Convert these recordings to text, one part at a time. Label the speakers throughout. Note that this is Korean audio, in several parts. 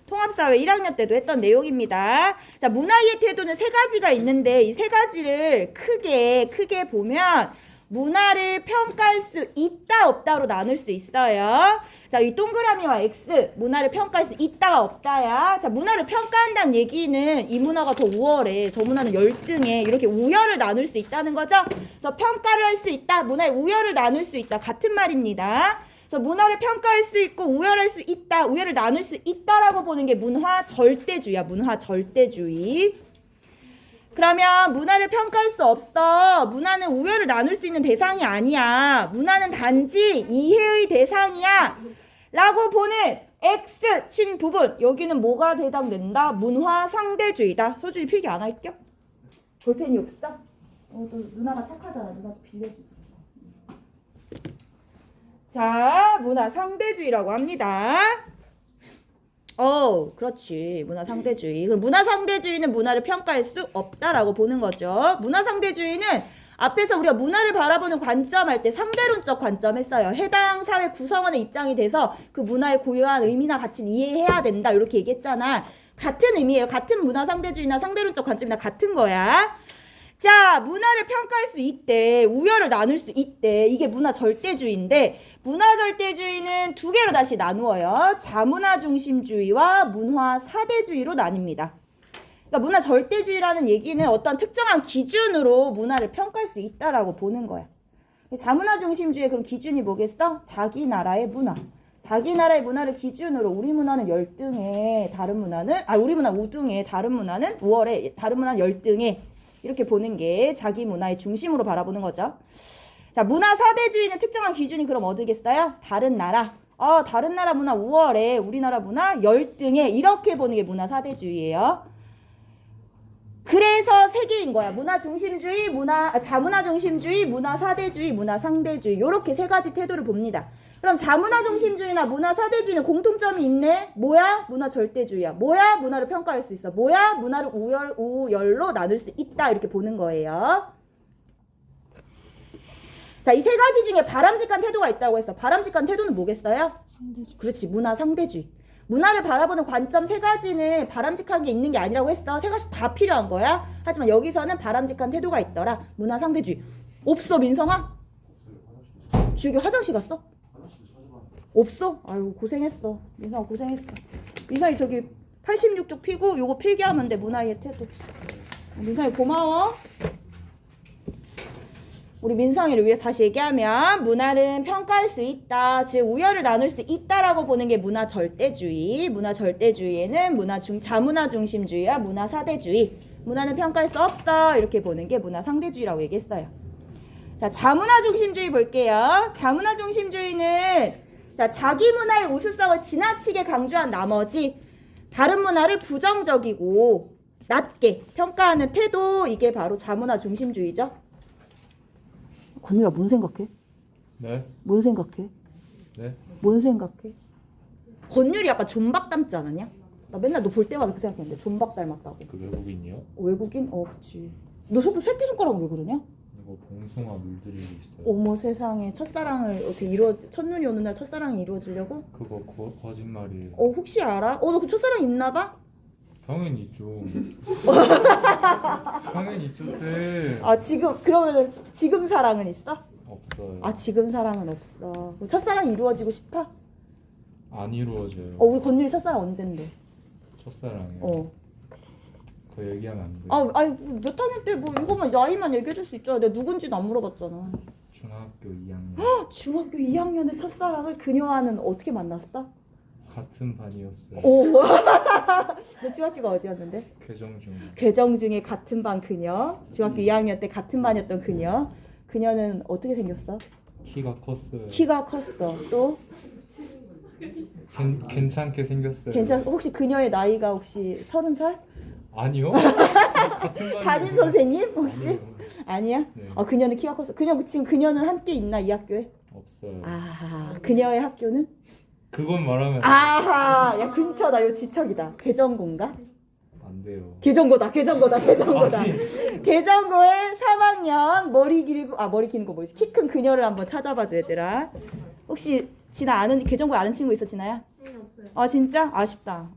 Speaker 1: 통합사회 1학년 때도 했던 내용입니다. 자, 문화이해 태도는 세 가지가 있는데 이 세 가지를 크게 보면 문화를 평가할 수 있다 없다로 나눌 수 있어요. 자, 이 동그라미와 X 문화를 평가할 수 있다가 없다야. 자, 문화를 평가한다는 얘기는 이 문화가 더 우월해, 저 문화는 열등해, 이렇게 우열을 나눌 수 있다는 거죠. 그래서 평가를 할 수 있다, 문화의 우열을 나눌 수 있다, 같은 말입니다. 그래서 문화를 평가할 수 있고 우열할 수 있다, 우열을 나눌 수 있다라고 보는 게 문화 절대주의야. 문화 절대주의. 그러면 문화를 평가할 수 없어. 문화는 우열을 나눌 수 있는 대상이 아니야. 문화는 단지 이해의 대상이야 라고 보는 X 친 부분, 여기는 뭐가 해당된다? 문화 상대주의다. 소준이 필기 안 할게요? 볼펜이 없어? 또 누나가 착하잖아. 누나도 빌려주지. 자, 문화 상대주의라고 합니다. 그렇지. 문화 상대주의. 그럼 문화 상대주의는 문화를 평가할 수 없다라고 보는 거죠. 문화 상대주의는 앞에서 우리가 문화를 바라보는 관점 할 때 상대론적 관점 했어요. 해당 사회 구성원의 입장이 돼서 그 문화의 고유한 의미나 가치를 이해해야 된다, 이렇게 얘기했잖아. 같은 의미예요. 같은 문화 상대주의나 상대론적 관점이나 같은 거야. 자, 문화를 평가할 수 있대, 우열을 나눌 수 있대. 이게 문화 절대주의인데, 문화 절대주의는 두 개로 다시 나누어요. 자문화 중심주의와 문화 사대주의로 나뉩니다. 그러니까 문화 절대주의라는 얘기는 어떤 특정한 기준으로 문화를 평가할 수 있다라고 보는 거야. 자문화 중심주의의 그럼 기준이 뭐겠어? 자기 나라의 문화. 자기 나라의 문화를 기준으로 우리 문화는 열등해, 다른 문화는 우리 문화 우등해, 다른 문화는 우월해, 다른 문화는 열등해. 이렇게 보는 게 자기 문화의 중심으로 바라보는 거죠. 자, 문화 사대주의는 특정한 기준이 그럼 어디겠어요? 다른 나라. 다른 나라 문화 우월해, 우리나라 문화 열등해. 이렇게 보는 게 문화 사대주의예요. 그래서 세 개인 거야. 문화 중심주의, 자문화 중심주의, 문화 사대주의, 문화 상대주의. 요렇게 세 가지 태도를 봅니다. 그럼 자문화 중심주의나 문화 사대주의는 공통점이 있네. 뭐야? 문화 절대주의야. 뭐야? 문화를 평가할 수 있어. 뭐야? 문화를 우열로 나눌 수 있다. 이렇게 보는 거예요. 자, 이 세 가지 중에 바람직한 태도가 있다고 했어. 바람직한 태도는 뭐겠어요? 상대주의. 그렇지, 문화 상대주의. 문화를 바라보는 관점 세 가지는 바람직한 게 있는 게 아니라고 했어. 세 가지 다 필요한 거야. 하지만 여기서는 바람직한 태도가 있더라. 문화 상대주의. 없어, 민성아? 주혁이 화장실 갔어? 없어? 아유, 고생했어. 민성아 고생했어. 민성이 저기 86쪽 피고 요거 필기하면 돼. 문화의 태도. 민성이 고마워. 우리 민성이를 위해서 다시 얘기하면 문화는 평가할 수 있다, 즉 우열을 나눌 수 있다라고 보는 게 문화 절대주의. 문화 절대주의에는 자문화 중심주의와 문화 사대주의. 문화는 평가할 수 없어, 이렇게 보는 게 문화 상대주의라고 얘기했어요. 자, 자문화 중심주의 볼게요. 자문화 중심주의는 자기 문화의 우수성을 지나치게 강조한 나머지 다른 문화를 부정적이고 낮게 평가하는 태도, 이게 바로 자문화 중심주의죠. 건우야, 뭔 생각해?
Speaker 2: 네?
Speaker 1: 뭔 생각해?
Speaker 2: 네?
Speaker 1: 뭔 생각해? 건율이 약간 존박 닮지 않았냐? 나 맨날 너 볼 때마다 그 생각했는데 존박 닮았다고.
Speaker 2: 그 외국인이요?
Speaker 1: 외국인? 그치. 너 새끼손가락은 왜 그러냐?
Speaker 2: 이거 봉숭아 물들이고 있어요.
Speaker 1: 어머 세상에, 첫사랑을 어떻게 첫눈이 오는 날 첫사랑이 이루어지려고?
Speaker 2: 그거 거짓말이에요.
Speaker 1: 혹시 알아? 너 그 첫사랑 있나봐?
Speaker 2: 당연히 있죠. 당연히 있죠, 쌤.
Speaker 1: 그러면은 지금 사랑은 있어?
Speaker 2: 없어요.
Speaker 1: 지금 사랑은 없어. 그럼 첫사랑 이루어지고 싶어?
Speaker 2: 안 이루어져요.
Speaker 1: 우리 건율이 첫사랑 언젠데?
Speaker 2: 첫사랑이요? 더 얘기하면 안 돼요.
Speaker 1: 아니 몇 학년 때 뭐 이거만 나이만 얘기해줄 수 있잖아. 내가 누군지도 안 물어봤잖아.
Speaker 2: 중학교 2학년.
Speaker 1: 중학교 2학년에 첫사랑을 그녀와는 어떻게 만났어?
Speaker 2: 같은 반이었어요.
Speaker 1: 너 중학교가 어디였는데?
Speaker 2: 개정중.
Speaker 1: 개정중에 같은 반 그녀. 중학교 2학년 때 같은 반이었던 그녀. 그녀는 어떻게 생겼어?
Speaker 2: 키가 컸어요.
Speaker 1: 키가 컸어. 또?
Speaker 2: 괜찮게 생겼어요.
Speaker 1: 혹시 그녀의 나이가 혹시 30살?
Speaker 2: 아니요. 같은 반.
Speaker 1: 담임 선생님 혹시?
Speaker 2: 아니요.
Speaker 1: 아니야?
Speaker 2: 네.
Speaker 1: 그녀는 키가 컸어. 지금 그녀는 함께 있나, 이 학교에?
Speaker 2: 없어요.
Speaker 1: 그녀의 학교는?
Speaker 2: 그건 말하면
Speaker 1: 야, 근처다. 요 지척이다. 개정고인가?
Speaker 2: 안 돼요.
Speaker 1: 개정고다.
Speaker 2: 아니.
Speaker 1: 개정고의 3학년 머리 긴 거 뭐지? 키 큰 그녀를 한번 찾아봐줘, 얘들아. 혹시 지나 개정고 아는 친구 있어, 지나야?
Speaker 3: 네, 없어요.
Speaker 1: 아 진짜? 아쉽다.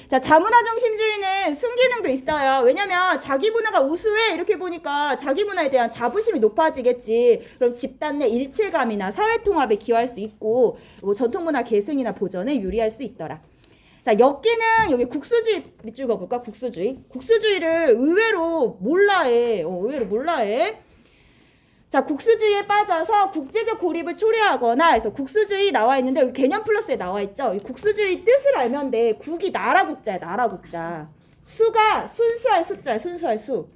Speaker 1: 자, 자문화 중심주의는 순기능도 있어요. 왜냐면 자기 문화가 우수해 이렇게 보니까 자기 문화에 대한 자부심이 높아지겠지. 그럼 집단 내 일체감이나 사회 통합에 기여할 수 있고 뭐 전통 문화 계승이나 보존에 유리할 수 있더라. 자, 엮기는 여기 국수주의 밑줄 그어볼까? 국수주의를 의외로 몰라해. 의외로 몰라해. 자, 국수주의에 빠져서 국제적 고립을 초래하거나 해서 국수주의 나와 있는데 여기 개념 플러스에 나와 있죠. 이 국수주의 뜻을 알면 돼. 국이 나라 국자야, 나라 국자. 수가 순수할 숫자야, 순수할 수.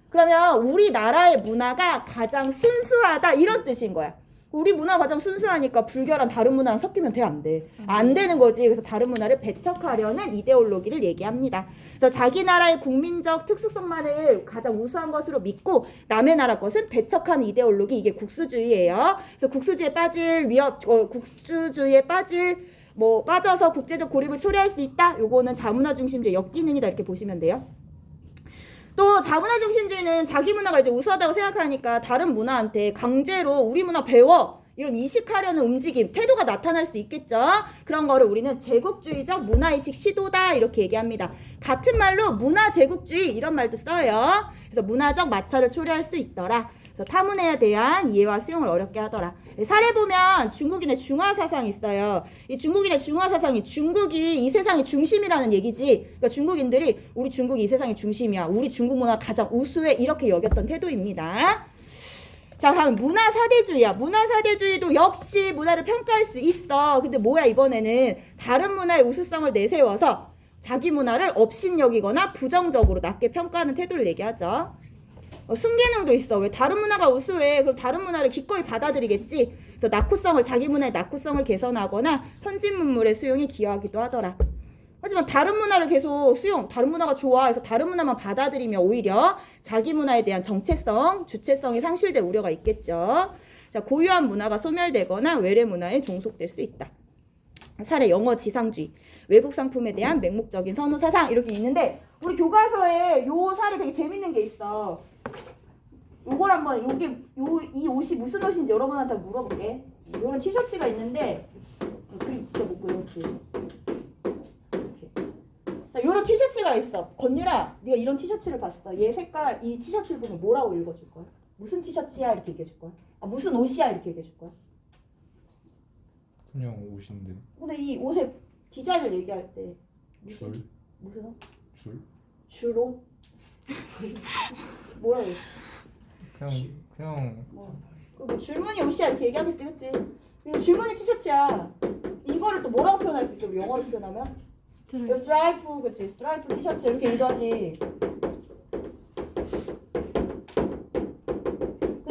Speaker 1: 그러면 우리나라의 문화가 가장 순수하다 이런 뜻인 거야. 우리 문화가 가장 순수하니까 불결한 다른 문화랑 섞이면 돼, 안 돼? 안 되는 거지. 그래서 다른 문화를 배척하려는 이데올로기를 얘기합니다. 그래서 자기 나라의 국민적 특수성만을 가장 우수한 것으로 믿고 남의 나라 것은 배척하는 이데올로기, 이게 국수주의예요. 그래서 국수주의에 빠질 국수주의에 빠져서 국제적 고립을 초래할 수 있다. 요거는 자문화 중심주의 역기능이다 이렇게 보시면 돼요. 또 자문화 중심주의는 자기 문화가 이제 우수하다고 생각하니까 다른 문화한테 강제로 우리 문화 배워 이런 이식하려는 움직임, 태도가 나타날 수 있겠죠. 그런 거를 우리는 제국주의적 문화이식 시도다 이렇게 얘기합니다. 같은 말로 문화제국주의 이런 말도 써요. 그래서 문화적 마찰을 초래할 수 있더라. 그래서 타문화에 대한 이해와 수용을 어렵게 하더라. 사례 보면 중국인의 중화 사상이 있어요. 이 중국인의 중화 사상이 중국이 이 세상의 중심이라는 얘기지. 그러니까 중국인들이 우리 중국이 이 세상의 중심이야. 우리 중국 문화 가장 우수해 이렇게 여겼던 태도입니다. 자, 다음 문화 사대주의야. 문화 사대주의도 역시 문화를 평가할 수 있어. 근데 뭐야 이번에는 다른 문화의 우수성을 내세워서 자기 문화를 업신여기거나 부정적으로 낮게 평가하는 태도를 얘기하죠. 순기능도 있어. 왜 다른 문화가 우수해? 그럼 다른 문화를 기꺼이 받아들이겠지. 그래서 낙후성을 자기 문화의 낙후성을 개선하거나 선진 문물의 수용에 기여하기도 하더라. 하지만 다른 문화를 계속 다른 문화가 좋아. 그래서 다른 문화만 받아들이면 오히려 자기 문화에 대한 정체성, 주체성이 상실될 우려가 있겠죠. 자, 고유한 문화가 소멸되거나 외래 문화에 종속될 수 있다. 사례 영어 지상주의, 외국 상품에 대한 맹목적인 선호 사상 이렇게 있는데 우리 교과서에 요 사례 되게 재밌는 게 있어. 요걸 한번 이 옷이 무슨 옷인지 여러분한테 물어볼게. 요런 티셔츠가 있는데 그림 진짜 못 그렸지. 자, 요런 티셔츠가 있어. 건유라, 네가 이런 티셔츠를 봤어. 얘 색깔 이 티셔츠를 보면 뭐라고 읽어줄 거야? 무슨 티셔츠야 이렇게 얘기해줄 거야? 무슨 옷이야 이렇게 얘기해줄 거야?
Speaker 2: 그냥 옷인데.
Speaker 1: 근데 이 옷의 디자인을 얘기할 때
Speaker 2: 줄?
Speaker 1: 무슨 옷?
Speaker 2: 줄?
Speaker 1: 줄옷? 뭐라고?
Speaker 2: 그냥
Speaker 1: 뭐 줄무늬 옷이야 이렇게 얘기하겠지, 그치? 이거 줄무늬 티셔츠야. 이거를 또 뭐라고 표현할 수 있어? 우리 영어로 표현하면? 스트라이프, 그치? 스트라이프 티셔츠 이렇게 얘기하지.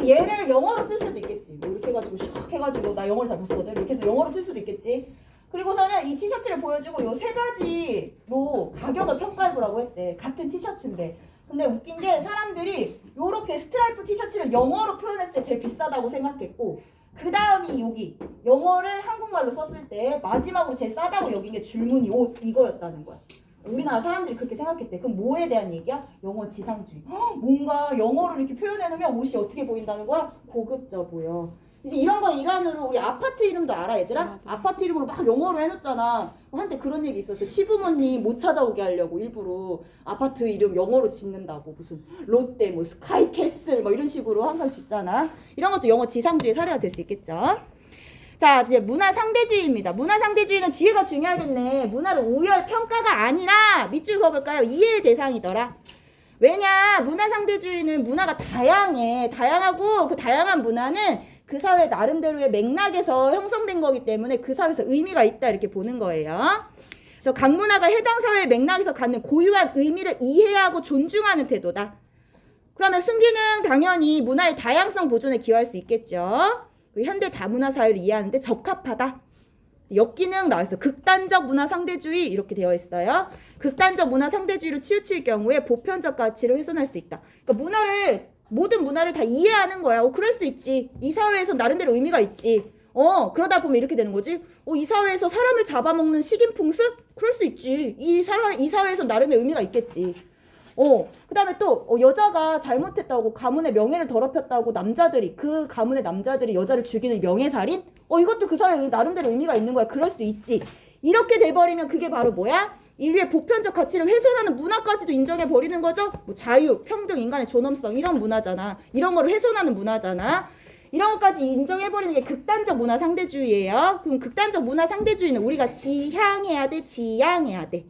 Speaker 1: 얘를 영어로 쓸 수도 있겠지. 뭐 이렇게 해가지고 샥 해가지고 나 영어를 잘 못 쓰거든. 이렇게 해서 영어로 쓸 수도 있겠지. 그리고서는 이 티셔츠를 보여주고 요 세 가지로 가격을 평가해보라고 했대. 같은 티셔츠인데. 근데 웃긴 게 사람들이 요렇게 스트라이프 티셔츠를 영어로 표현했을 때 제일 비싸다고 생각했고 그 다음이 여기 영어를 한국말로 썼을 때 마지막으로 제일 싸다고 여긴 게 줄무늬 옷 이거였다는 거야. 우리나라 사람들이 그렇게 생각했대. 그럼 뭐에 대한 얘기야? 영어 지상주의. 뭔가 영어로 이렇게 표현해놓으면 옷이 어떻게 보인다는 거야? 고급져 보여. 이제 이런 거 일환으로 우리 아파트 이름도 알아 얘들아?
Speaker 3: 맞아.
Speaker 1: 아파트 이름으로 막 영어로 해놓잖아. 한때 그런 얘기 있었어. 시부모님 못 찾아오게 하려고 일부러 아파트 이름 영어로 짓는다고. 무슨 롯데 뭐 스카이캐슬 뭐 이런 식으로 항상 짓잖아. 이런 것도 영어 지상주의 사례가 될 수 있겠죠. 자, 이제 문화 상대주의입니다. 문화 상대주의는 뒤에가 중요하겠네. 문화를 우열 평가가 아니라 밑줄 그어볼까요? 이해의 대상이더라. 왜냐? 문화 상대주의는 문화가 다양해. 다양하고 그 다양한 문화는 그 사회 나름대로의 맥락에서 형성된 거기 때문에 그 사회에서 의미가 있다 이렇게 보는 거예요. 그래서 각 문화가 해당 사회의 맥락에서 갖는 고유한 의미를 이해하고 존중하는 태도다. 그러면 순기능 당연히 문화의 다양성 보존에 기여할 수 있겠죠. 현대 다문화 사회를 이해하는데 적합하다. 역기능 나와있어. 극단적 문화 상대주의 이렇게 되어 있어요. 극단적 문화 상대주의로 치우칠 경우에 보편적 가치를 훼손할 수 있다. 그러니까 모든 문화를 다 이해하는 거야. 그럴 수 있지. 이 사회에서 나름대로 의미가 있지. 그러다 보면 이렇게 되는 거지. 이 사회에서 사람을 잡아먹는 식인풍습? 그럴 수 있지. 이 사회에서 나름의 의미가 있겠지. 그 다음에 또 여자가 잘못했다고 가문의 명예를 더럽혔다고 남자들이 그 가문의 남자들이 여자를 죽이는 명예살인? 이것도 그 사회에 나름대로 의미가 있는 거야. 그럴 수도 있지. 이렇게 돼버리면 그게 바로 뭐야? 인류의 보편적 가치를 훼손하는 문화까지도 인정해버리는 거죠. 뭐 자유, 평등, 인간의 존엄성 이런 문화잖아. 이런 거를 훼손하는 문화잖아. 이런 것까지 인정해버리는 게 극단적 문화 상대주의예요. 그럼 극단적 문화 상대주의는 우리가 지향해야 돼, 지양해야 돼.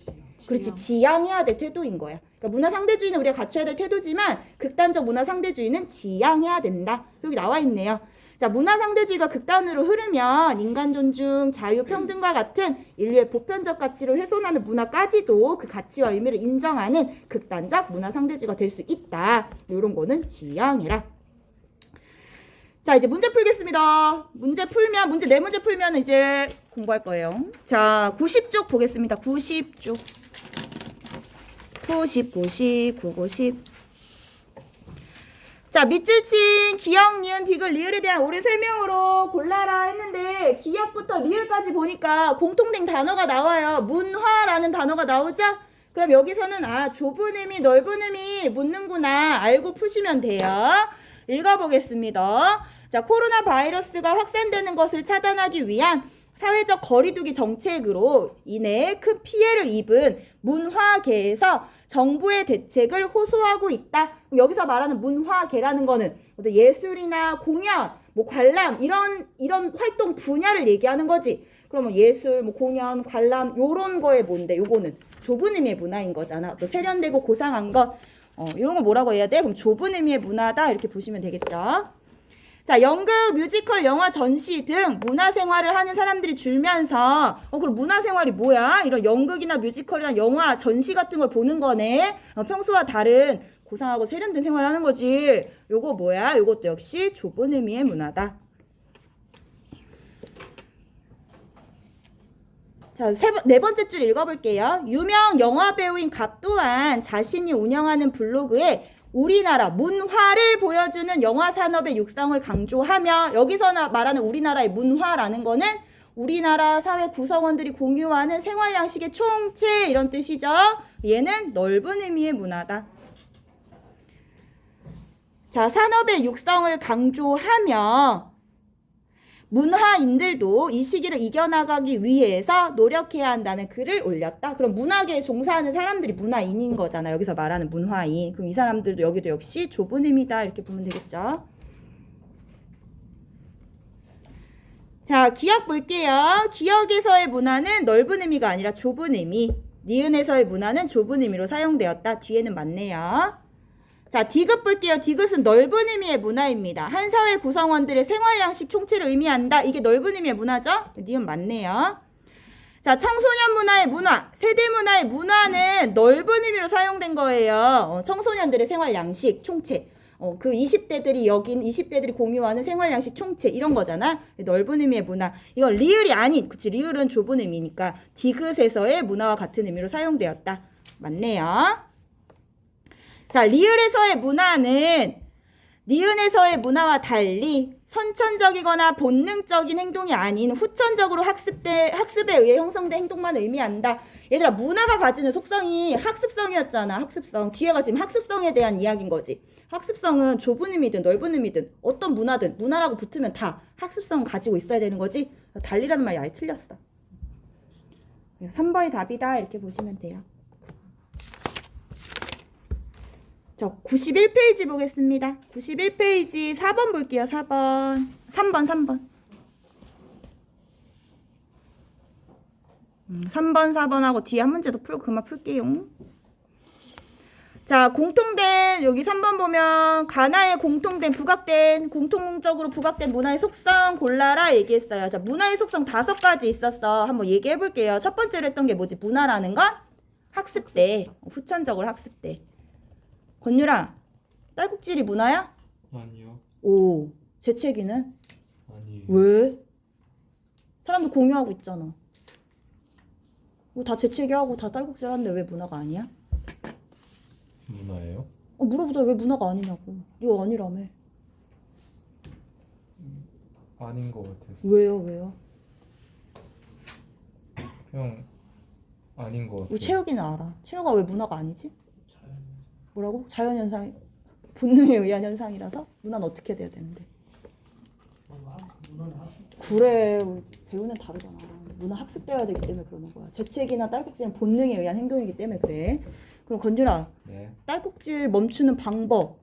Speaker 1: 그렇지, 지양해야 될 태도인 거야. 그러니까 문화 상대주의는 우리가 갖춰야 될 태도지만 극단적 문화 상대주의는 지양해야 된다. 여기 나와 있네요. 자, 문화 상대주의가 극단으로 흐르면 인간 존중, 자유, 평등과 같은 인류의 보편적 가치를 훼손하는 문화까지도 그 가치와 의미를 인정하는 극단적 문화 상대주의가 될 수 있다. 이런 거는 지양해라. 자, 이제 문제 풀겠습니다. 문제 풀면, 네 문제 풀면 이제 공부할 거예요. 자, 90쪽 보겠습니다. 90쪽. 90. 자, 밑줄 친 기역, 니은, 디귿, 리을에 대한 옳은 설명으로 골라라 했는데 기역부터 리을까지 보니까 공통된 단어가 나와요. 문화라는 단어가 나오죠? 그럼 여기서는 좁은 의미, 넓은 의미 묻는구나 알고 푸시면 돼요. 읽어보겠습니다. 자, 코로나 바이러스가 확산되는 것을 차단하기 위한 사회적 거리두기 정책으로 인해 큰 피해를 입은 문화계에서 정부의 대책을 호소하고 있다. 여기서 말하는 문화계라는 거는 예술이나 공연, 뭐 관람 이런 활동 분야를 얘기하는 거지. 그러면 예술, 뭐 공연, 관람 요런 거에 뭔데? 요거는 좁은 의미의 문화인 거잖아. 또 세련되고 고상한 것 이런 거 뭐라고 해야 돼? 그럼 좁은 의미의 문화다 이렇게 보시면 되겠죠. 자, 연극, 뮤지컬, 영화, 전시 등 문화생활을 하는 사람들이 줄면서 그럼 문화생활이 뭐야? 이런 연극이나 뮤지컬이나 영화, 전시 같은 걸 보는 거네. 평소와 다른 고상하고 세련된 생활을 하는 거지. 요거 뭐야? 요것도 역시 좁은 의미의 문화다. 자, 네 번째 줄 읽어볼게요. 유명 영화 배우인 갑 또한 자신이 운영하는 블로그에 우리나라 문화를 보여주는 영화 산업의 육성을 강조하며 여기서 말하는 우리나라의 문화라는 거는 우리나라 사회 구성원들이 공유하는 생활 양식의 총체 이런 뜻이죠. 얘는 넓은 의미의 문화다. 자, 산업의 육성을 강조하며 문화인들도 이 시기를 이겨나가기 위해서 노력해야 한다는 글을 올렸다. 그럼 문화계에 종사하는 사람들이 문화인인 거잖아. 여기서 말하는 문화인. 그럼 이 사람들도 여기도 역시 좁은 의미다. 이렇게 보면 되겠죠. 자, 기역 볼게요. 기역에서의 문화는 넓은 의미가 아니라 좁은 의미. 니은에서의 문화는 좁은 의미로 사용되었다. 뒤에는 맞네요. 자, 디귿 볼게요. 디귿은 넓은 의미의 문화입니다. 한 사회 구성원들의 생활 양식 총체를 의미한다. 이게 넓은 의미의 문화죠? 니은 맞네요. 자, 청소년 문화의 문화, 세대 문화의 문화는 넓은 의미로 사용된 거예요. 청소년들의 생활 양식 총체. 그 20대들이 공유하는 생활 양식 총체 이런 거잖아. 넓은 의미의 문화. 이건 리을이 아닌, 그치? 리을은 좁은 의미니까 디귿에서의 문화와 같은 의미로 사용되었다. 맞네요. 자, 리을에서의 문화는 니은에서의 문화와 달리 선천적이거나 본능적인 행동이 아닌 후천적으로 학습에 의해 형성된 행동만 의미한다. 얘들아, 문화가 가지는 속성이 학습성이었잖아. 학습성. 뒤에가 지금 학습성에 대한 이야기인 거지. 학습성은 좁은 의미든 넓은 의미든 어떤 문화든 문화라고 붙으면 다 학습성을 가지고 있어야 되는 거지. 달리라는 말이 아예 틀렸어. 3번이 답이다 이렇게 보시면 돼요. 자, 91페이지 보겠습니다. 91페이지 4번 볼게요. 4번. 3번. 3번, 4번하고 뒤에 한 문제도 풀고 그만 풀게요. 자, 공통된 여기 3번 보면 가나의 공통적으로 부각된 문화의 속성 골라라 얘기했어요. 자, 문화의 속성 5가지 있었어. 한번 얘기해 볼게요. 첫 번째로 했던 게 뭐지? 문화라는 건 학습대. 후천적으로 학습대. 건유라, 딸꾹질이 문화야?
Speaker 2: 아니요.
Speaker 1: 오, 재채기는?
Speaker 2: 아니에요.
Speaker 1: 왜? 사람들 공유하고 있잖아. 다 재채기하고 다 딸꾹질 하는데 왜 문화가 아니야?
Speaker 2: 문화예요?
Speaker 1: 물어보자. 왜 문화가 아니냐고. 이거 아니라며.
Speaker 2: 아닌 것 같아서.
Speaker 1: 왜요?
Speaker 2: 그냥 아닌 것 같아요.
Speaker 1: 우리 채혁이는 알아. 채혁아 왜 문화가 아니지? 뭐라고? 자연현상, 본능에 의한 현상이라서? 문화는 어떻게 돼야 되는데? 그래, 우리 배우는 다르잖아. 문화 학습되어야 되기 때문에 그러는 거야. 재채기나 딸꾹질은 본능에 의한 행동이기 때문에 그래. 그럼 건준아,
Speaker 2: 네.
Speaker 1: 딸꾹질 멈추는 방법이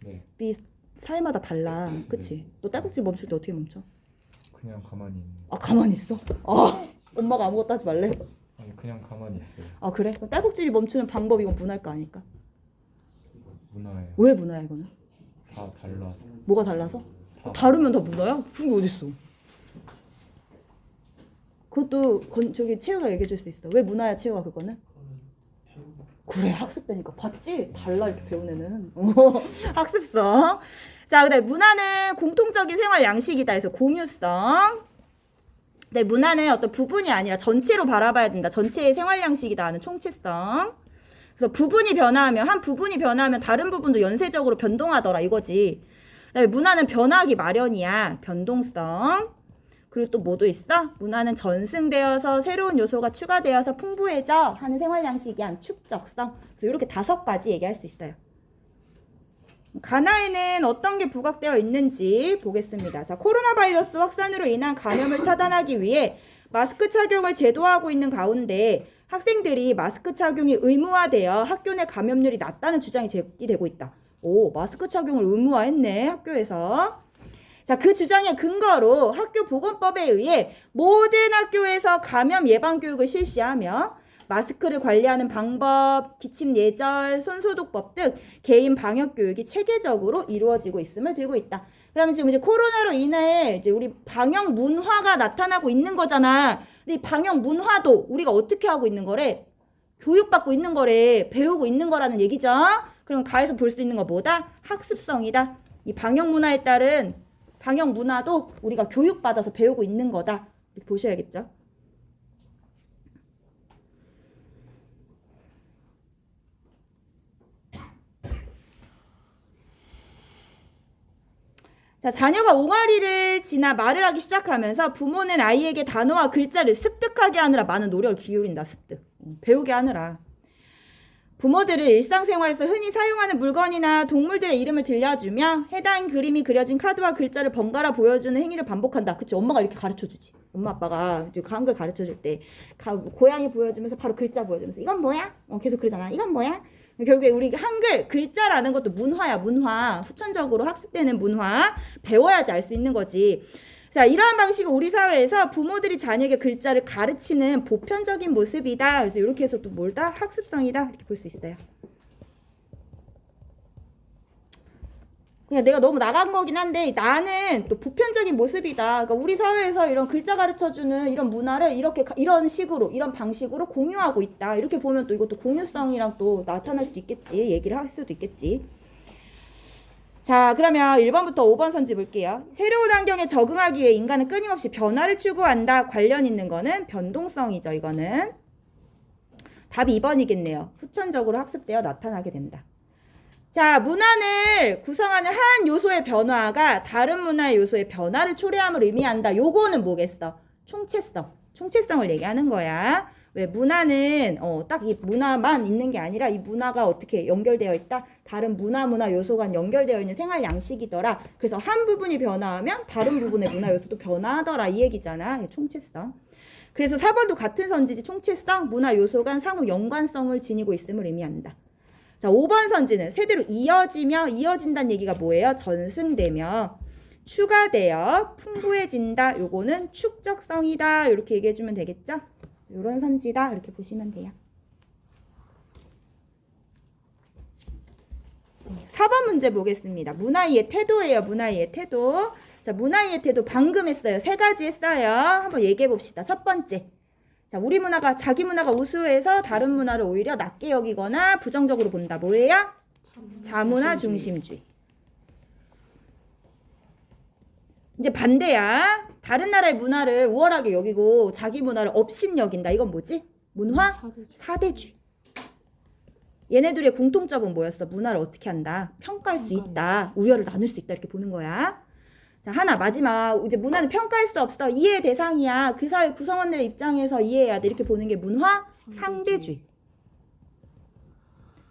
Speaker 2: 네.
Speaker 1: 사회마다 달라. 그치? 너 딸꾹질 멈출 때 어떻게 멈춰?
Speaker 2: 그냥 가만히 있는.
Speaker 1: 아, 가만히 있어? 아, 엄마가 아무것도 하지 말래?
Speaker 2: 아니 그냥 가만히 있어요.
Speaker 1: 아, 그래? 그럼 딸꾹질이 멈추는 방법 이건 문화일 거 아닐까?
Speaker 2: 문화예요.
Speaker 1: 왜 문화야 이거는?
Speaker 2: 다 달라서.
Speaker 1: 뭐가 달라서?
Speaker 2: 다
Speaker 1: 다르면 다 문화야? 그런 게 어딨어? 그것도 저기 채우가 얘기해 줄 수 있어. 왜 문화야 채우가 그거는? 그래 학습되니까 봤지? 달라 이렇게 배운 애는. 학습성. 자, 근데 문화는 공통적인 생활 양식이다 해서 공유성. 근데 문화는 어떤 부분이 아니라 전체로 바라봐야 된다. 전체의 생활 양식이다 하는 총체성. 그래서 부분이 변화하면 한 부분이 변화하면 다른 부분도 연쇄적으로 변동하더라 이거지. 그다음에 문화는 변화하기 마련이야. 변동성. 그리고 또 뭐도 있어? 문화는 전승되어서 새로운 요소가 추가되어서 풍부해져 하는 생활 양식이야. 축적성. 이렇게 5가지 얘기할 수 있어요. 가나에는 어떤 게 부각되어 있는지 보겠습니다. 자, 코로나 바이러스 확산으로 인한 감염을 차단하기 위해 마스크 착용을 제도화하고 있는 가운데 학생들이 마스크 착용이 의무화되어 학교 내 감염률이 낮다는 주장이 제기되고 있다. 오, 마스크 착용을 의무화했네, 학교에서. 자, 그 주장의 근거로 학교 보건법에 의해 모든 학교에서 감염 예방 교육을 실시하며 마스크를 관리하는 방법, 기침 예절, 손소독법 등 개인 방역 교육이 체계적으로 이루어지고 있음을 들고 있다. 그러면 지금 이제 코로나로 인해 이제 우리 방역 문화가 나타나고 있는 거잖아. 근데 이 방역 문화도 우리가 어떻게 하고 있는 거래? 교육받고 있는 거래. 배우고 있는 거라는 얘기죠. 그럼 가에서 볼 수 있는 거 뭐다? 학습성이다. 이 방역 문화에 따른 방역 문화도 우리가 교육받아서 배우고 있는 거다. 이렇게 보셔야겠죠. 자, 자녀가 옹알이를 지나 말을 하기 시작하면서 부모는 아이에게 단어와 글자를 습득하게 하느라 많은 노력을 기울인다. 습득. 배우게 하느라. 부모들은 일상생활에서 흔히 사용하는 물건이나 동물들의 이름을 들려주며 해당 그림이 그려진 카드와 글자를 번갈아 보여주는 행위를 반복한다. 그치? 엄마가 이렇게 가르쳐주지. 엄마 아빠가 한글 가르쳐줄 때 고양이 보여주면서 바로 글자 보여주면서 이건 뭐야? 계속 그러잖아. 이건 뭐야? 결국에 우리 한글 글자라는 것도 문화야. 문화. 후천적으로 학습되는 문화. 배워야지 알 수 있는 거지. 자, 이러한 방식은 우리 사회에서 부모들이 자녀에게 글자를 가르치는 보편적인 모습이다. 그래서 이렇게 해서 또 뭘다? 학습성이다. 이렇게 볼 수 있어요. 그냥 내가 너무 나간 거긴 한데 나는 또 보편적인 모습이다. 그러니까 우리 사회에서 이런 글자 가르쳐주는 이런 문화를 이런 식으로 이런 방식으로 공유하고 있다. 이렇게 보면 또 이것도 공유성이랑 또 나타날 수도 있겠지. 얘기를 할 수도 있겠지. 자, 그러면 1번부터 5번 선지 볼게요. 새로운 환경에 적응하기 위해 인간은 끊임없이 변화를 추구한다. 관련 있는 거는 변동성이죠. 이거는. 답이 2번이겠네요. 후천적으로 학습되어 나타나게 된다. 자, 문화를 구성하는 한 요소의 변화가 다른 문화의 요소의 변화를 초래함을 의미한다. 요거는 뭐겠어? 총체성. 총체성을 얘기하는 거야. 왜 문화는 딱 이 문화만 있는 게 아니라 이 문화가 어떻게 연결되어 있다? 다른 문화 요소가 연결되어 있는 생활 양식이더라. 그래서 한 부분이 변화하면 다른 부분의 문화 요소도 변화하더라. 이 얘기잖아. 총체성. 그래서 4번도 같은 선지지 총체성, 문화 요소 간 상호 연관성을 지니고 있음을 의미한다. 자, 5번 선지는 세대로 이어진다는 얘기가 뭐예요? 전승되며 추가되어 풍부해진다. 요거는 축적성이다. 이렇게 얘기해주면 되겠죠? 이런 선지다. 이렇게 보시면 돼요. 4번 문제 보겠습니다. 문화이의 태도예요. 문화이의 태도. 자, 문화이의 태도 방금 했어요. 3가지 했어요. 한번 얘기해 봅시다. 첫 번째. 자, 우리 문화가 자기 문화가 우수해서 다른 문화를 오히려 낮게 여기거나 부정적으로 본다. 뭐예요? 자문화 중심주의. 이제 반대야. 다른 나라의 문화를 우월하게 여기고 자기 문화를 업신여긴다. 이건 뭐지? 문화? 사대주의. 얘네들의 공통점은 뭐였어? 문화를 어떻게 한다? 평가할 수 있다. 우열을 나눌 수 있다. 이렇게 보는 거야. 자, 하나 마지막. 이제 문화는 평가할 수 없어. 이해의 대상이야. 그 사회 구성원들의 입장에서 이해해야 돼. 이렇게 보는 게 문화 상대주의.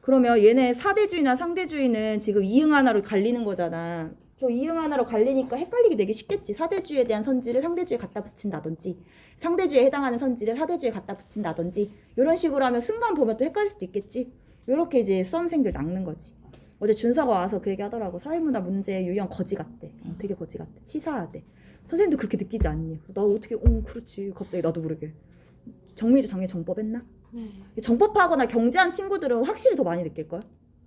Speaker 1: 그러면 얘네 사대주의나 상대주의는 지금 이응 하나로 갈리는 거잖아. 저 이응 하나로 갈리니까 헷갈리게 되게 쉽겠지. 사대주의에 대한 선지를 상대주의에 갖다 붙인다든지 상대주의에 해당하는 선지를 사대주의에 갖다 붙인다든지 이런 식으로 하면 순간 보면 또 헷갈릴 수도 있겠지. 이렇게 이제 수험생들 낚는 거지. 어제 준서가 와서 그 얘기 하더라고. 사회문화 문제 유형 거지 같대. 되게 거지 같대. 치사하대. 선생님도 그렇게 느끼지 않니? 나 어떻게 그렇지. 갑자기 나도 모르게. 정미도 작년 정법 했나?
Speaker 3: 네.
Speaker 1: 정법하거나 경제한 친구들은 확실히 더 많이 느낄걸?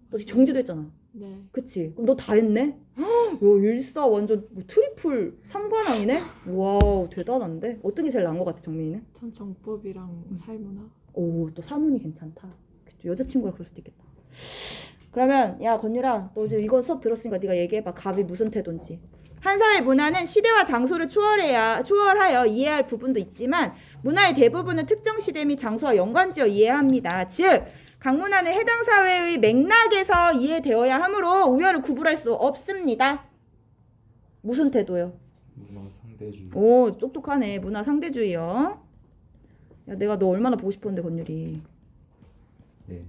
Speaker 1: 너 경제도 했잖아.
Speaker 3: 네.
Speaker 1: 그치? 그럼 너 다 했네? 야, 일사 완전 뭐 트리플 3관왕이네? 와우, 대단한데? 어떤 게 제일 나은 것 같아, 정민이는?
Speaker 3: 전 정법이랑 사회문화.
Speaker 1: 오, 또 사문이 괜찮다. 여자친구랑 그럴 수도 있겠다. 그러면 야, 건유라, 너 이제 이거 수업 들었으니까 네가 얘기해봐. 갑이 무슨 태도인지. 한 사회 문화는 시대와 장소를 초월하여 이해할 부분도 있지만 문화의 대부분은 특정 시대 및 장소와 연관지어 이해해야 합니다. 즉, 각 문화는 해당 사회의 맥락에서 이해되어야 하므로 우열을 구분할 수 없습니다. 무슨 태도요?
Speaker 2: 문화 상대주의.
Speaker 1: 오, 똑똑하네. 문화 상대주의요. 야, 내가 너 얼마나 보고 싶었는데, 건율이.
Speaker 2: 네.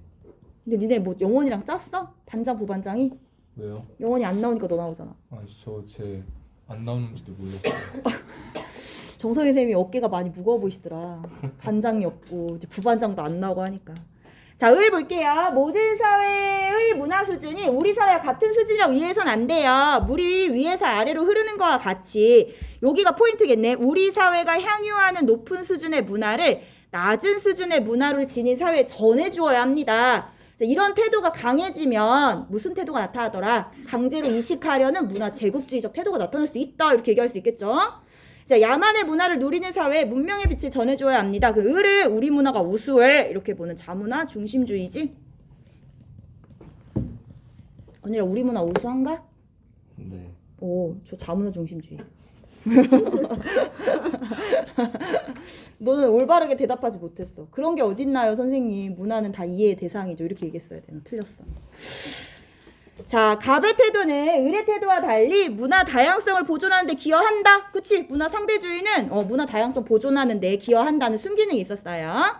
Speaker 1: 근데 니네 뭐 영원이랑 짰어? 반장 부반장이?
Speaker 2: 왜요?
Speaker 1: 영원이 안 나오니까 너 나오잖아.
Speaker 2: 아니 저 제 안 나오는지도 몰랐어요.
Speaker 1: 정성희 쌤이 어깨가 많이 무거워 보이시더라. 반장이 없고 이제 부반장도 안 나오고 하니까. 자, 을 볼게요. 모든 사회의 문화 수준이 우리 사회와 같은 수준이라고 이해해서는 안 돼요. 물이 위에서 아래로 흐르는 거와 같이 여기가 포인트겠네. 우리 사회가 향유하는 높은 수준의 문화를 낮은 수준의 문화를 지닌 사회에 전해주어야 합니다. 자, 이런 태도가 강해지면 무슨 태도가 나타나더라? 강제로 이식하려는 문화 제국주의적 태도가 나타날 수 있다. 이렇게 얘기할 수 있겠죠. 자, 야만의 문화를 누리는 사회에 문명의 빛을 전해줘야 합니다. 그 을을 우리 문화가 우수해 이렇게 보는 자문화 중심주의지. 언니라 우리 문화 우수한가?
Speaker 2: 네.
Speaker 1: 오, 저 자문화 중심주의. 너는 올바르게 대답하지 못했어. 그런 게 어딨나요, 선생님? 문화는 다 이해의 대상이죠. 이렇게 얘기했어야 되나? 틀렸어. 자, 갑의 태도는 을의 태도와 달리 문화 다양성을 보존하는 데 기여한다. 그치? 문화 상대주의는 문화 다양성 보존하는 데 기여한다는 순기능이 있었어요.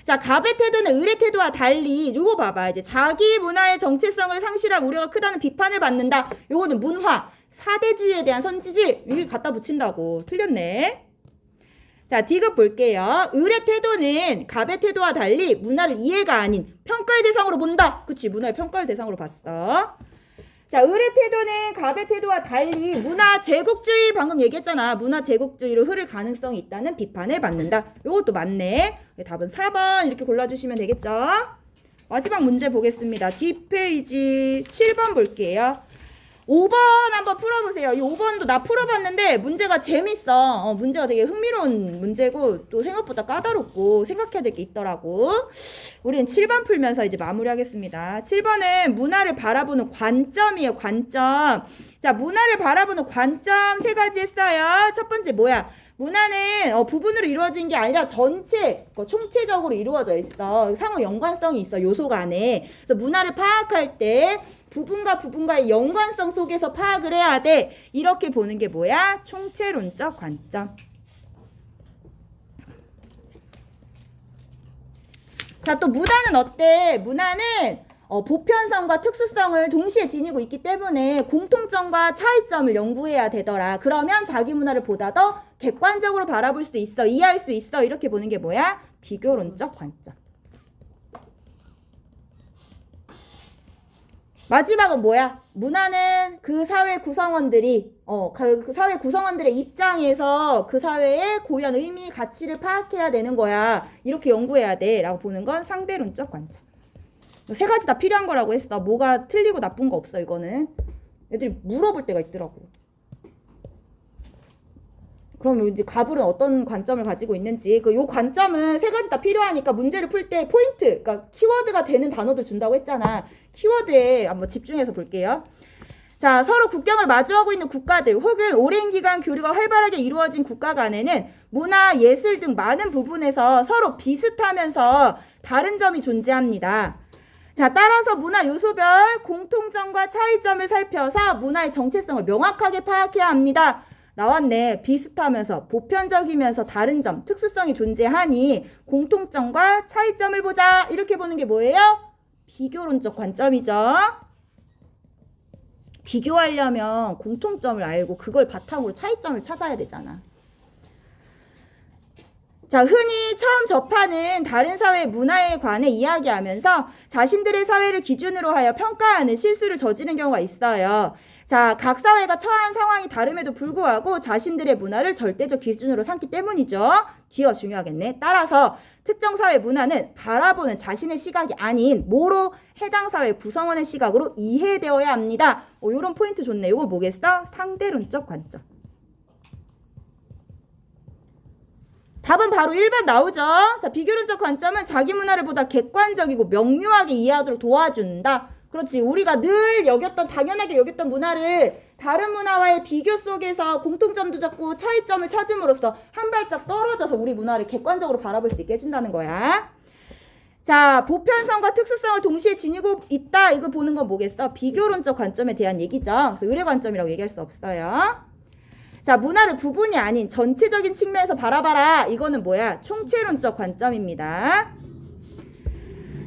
Speaker 1: 자, 갑의 태도는 을의 태도와 달리 요거 봐봐. 이제 자기 문화의 정체성을 상실할 우려가 크다는 비판을 받는다. 요거는 문화, 사대주의에 대한 선지질 이렇게 갖다 붙인다고. 틀렸네. 자, 디귿 볼게요. 을의 태도는 갑의 태도와 달리 문화를 이해가 아닌 평가의 대상으로 본다. 그치? 문화를 평가의 대상으로 봤어. 자, 을의 태도는 갑의 태도와 달리 문화 제국주의 방금 얘기했잖아. 문화 제국주의로 흐를 가능성이 있다는 비판을 받는다. 요것도 맞네. 답은 4번 이렇게 골라주시면 되겠죠. 마지막 문제 보겠습니다. 뒷페이지 7번 볼게요. 5번 한번 풀어보세요. 이 5번도 나 풀어봤는데 문제가 재밌어. 문제가 되게 흥미로운 문제고 또 생각보다 까다롭고 생각해야 될 게 있더라고. 우리는 7번 풀면서 이제 마무리하겠습니다. 7번은 문화를 바라보는 관점이에요. 관점. 자, 문화를 바라보는 관점 3가지 했어요. 첫 번째 뭐야? 문화는 부분으로 이루어진 게 아니라 전체, 총체적으로 이루어져 있어. 상호 연관성이 있어. 요소 간에. 그래서 문화를 파악할 때 부분과 부분과의 연관성 속에서 파악을 해야 돼. 이렇게 보는 게 뭐야? 총체론적 관점. 자, 또 문화는 어때? 문화는 보편성과 특수성을 동시에 지니고 있기 때문에 공통점과 차이점을 연구해야 되더라. 그러면 자기 문화를 보다 더 객관적으로 바라볼 수 있어. 이해할 수 있어. 이렇게 보는 게 뭐야? 비교론적 관점. 마지막은 뭐야? 문화는 그 사회 구성원들이 그 사회 구성원들의 입장에서 그 사회의 고유한 의미, 가치를 파악해야 되는 거야. 이렇게 연구해야 돼. 라고 보는 건 상대론적 관점. 3가지 다 필요한 거라고 했어. 뭐가 틀리고 나쁜 거 없어, 이거는. 애들이 물어볼 때가 있더라고. 그럼 이제 갑을은 어떤 관점을 가지고 있는지, 요 관점은 3가지 다 필요하니까 문제를 풀 때 포인트, 그러니까 키워드가 되는 단어들 준다고 했잖아. 키워드에 한번 집중해서 볼게요. 자, 서로 국경을 마주하고 있는 국가들 혹은 오랜 기간 교류가 활발하게 이루어진 국가 간에는 문화, 예술 등 많은 부분에서 서로 비슷하면서 다른 점이 존재합니다. 자, 따라서 문화 요소별 공통점과 차이점을 살펴서 문화의 정체성을 명확하게 파악해야 합니다. 나왔네. 비슷하면서 보편적이면서 다른 점, 특수성이 존재하니 공통점과 차이점을 보자. 이렇게 보는 게 뭐예요? 비교론적 관점이죠. 비교하려면 공통점을 알고 그걸 바탕으로 차이점을 찾아야 되잖아. 자, 흔히 처음 접하는 다른 사회 문화에 관해 이야기하면서 자신들의 사회를 기준으로 하여 평가하는 실수를 저지른 경우가 있어요. 자, 각 사회가 처한 상황이 다름에도 불구하고 자신들의 문화를 절대적 기준으로 삼기 때문이죠. 기가 중요하겠네. 따라서 특정 사회 문화는 바라보는 자신의 시각이 아닌 뭐로 해당 사회 구성원의 시각으로 이해되어야 합니다. 요런 포인트 좋네. 이거 뭐겠어? 상대론적 관점. 답은 바로 1번 나오죠. 자, 비교론적 관점은 자기 문화를 보다 객관적이고 명료하게 이해하도록 도와준다. 그렇지. 우리가 늘 여겼던, 당연하게 여겼던 문화를 다른 문화와의 비교 속에서 공통점도 잡고 차이점을 찾음으로써 한 발짝 떨어져서 우리 문화를 객관적으로 바라볼 수 있게 해준다는 거야. 자, 보편성과 특수성을 동시에 지니고 있다. 이거 보는 건 뭐겠어? 비교론적 관점에 대한 얘기죠. 그래서 의례 관점이라고 얘기할 수 없어요. 자, 문화를 부분이 아닌 전체적인 측면에서 바라봐라. 이거는 뭐야? 총체론적 관점입니다.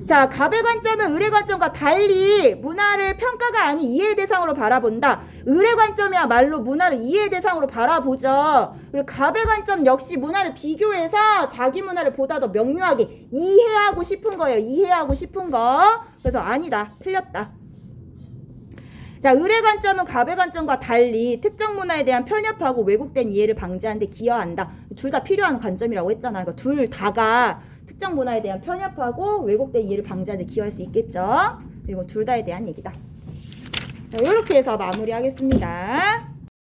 Speaker 1: 자, 갑의 관점은 의례 관점과 달리 문화를 평가가 아닌 이해의 대상으로 바라본다. 의례 관점이야말로 문화를 이해의 대상으로 바라보죠. 그리고 갑의 관점 역시 문화를 비교해서 자기 문화를 보다 더 명료하게 이해하고 싶은 거예요. 이해하고 싶은 거. 그래서 아니다. 틀렸다. 자, 의례 관점은 갑의 관점과 달리 특정 문화에 대한 편협하고 왜곡된 이해를 방지하는 데 기여한다. 둘 다 필요한 관점이라고 했잖아. 그러니까 둘 다가 특정 문화에 대한 편협하고 왜곡된 이해를 방지하는 데 기여할 수 있겠죠. 이거 둘 다에 대한 얘기다. 자, 이렇게 해서 마무리하겠습니다.